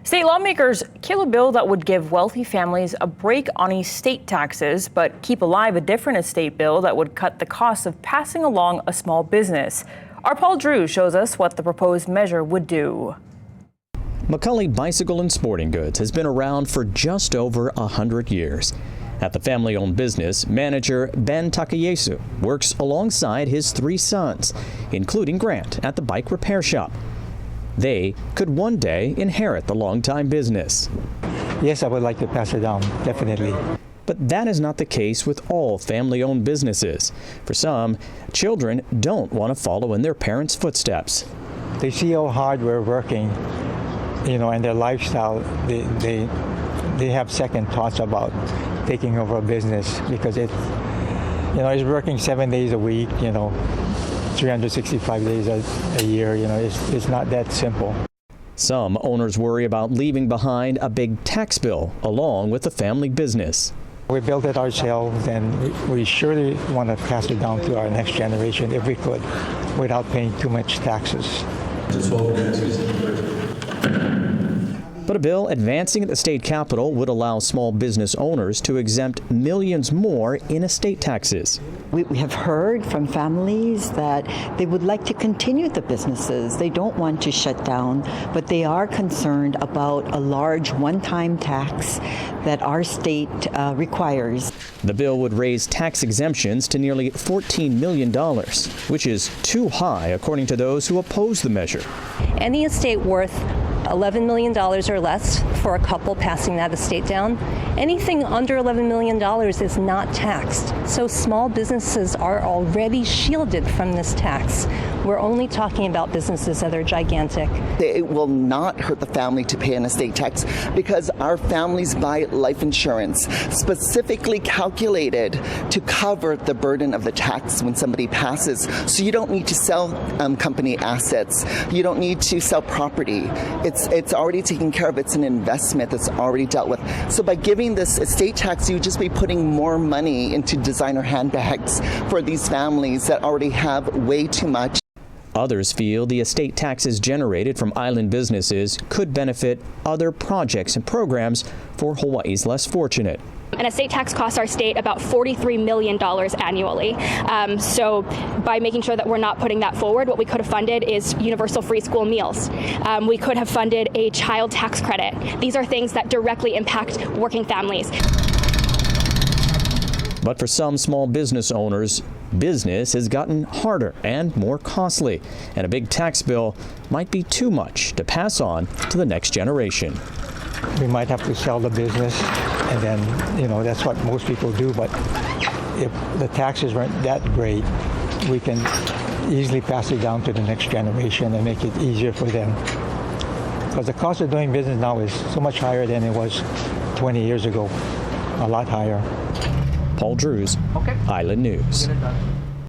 State lawmakers kill a bill that would give wealthy families a break on estate taxes, but keep alive a different estate bill that would cut the cost of passing along a small business. Our Paul Drew shows us what the proposed measure would do. McCully Bicycle and Sporting Goods has been around for just over 100 years. At the family-owned business, manager Ben Takayesu works alongside his 3 sons, including Grant at the bike repair shop. They could one day inherit the longtime business. Yes, I would like to pass it down, definitely. But that is not the case with all family-owned businesses. For some, children don't want to follow in their parents' footsteps. They see how hard we're working, and their lifestyle. They have second thoughts about taking over a business because it's working 7 days a week, 365 days a year. It's not that simple. Some owners worry about leaving behind a big tax bill along with the family business. We built it ourselves, and we surely want to pass it down to our next generation if we could, without paying too much taxes. But a bill advancing at the state capitol would allow small business owners to exempt millions more in estate taxes. We have heard from families that they would like to continue the businesses. They don't want to shut down, but they are concerned about a large one-time tax that our state requires. The bill would raise tax exemptions to nearly $14 million, which is too high, according to those who oppose the measure. Any estate worth $11 million or less for a couple passing that estate down. Anything under $11 million is not taxed. So small businesses are already shielded from this tax. We're only talking about businesses that are gigantic. It will not hurt the family to pay an estate tax because our families buy life insurance specifically calculated to cover the burden of the tax when somebody passes. So you don't need to sell company assets. You don't need to sell property. It's already taken care of. It's an investment that's already dealt with. So by giving this estate tax, you would just be putting more money into designer handbags for these families that already have way too much. Others feel the estate taxes generated from island businesses could benefit other projects and programs for Hawaii's less fortunate. An estate tax costs our state about $43 million annually. So by making sure that we're not putting that forward, what we could have funded is universal free school meals. We could have funded a child tax credit. These are things that directly impact working families. But for some small business owners, business has gotten harder and more costly, and a big tax bill might be too much to pass on to the next generation. We might have to sell the business, and then, that's what most people do. But if the taxes weren't that great, we can easily pass it down to the next generation and make it easier for them. Because the cost of doing business now is so much higher than it was 20 years ago, a lot higher. Paul Drews, Island News.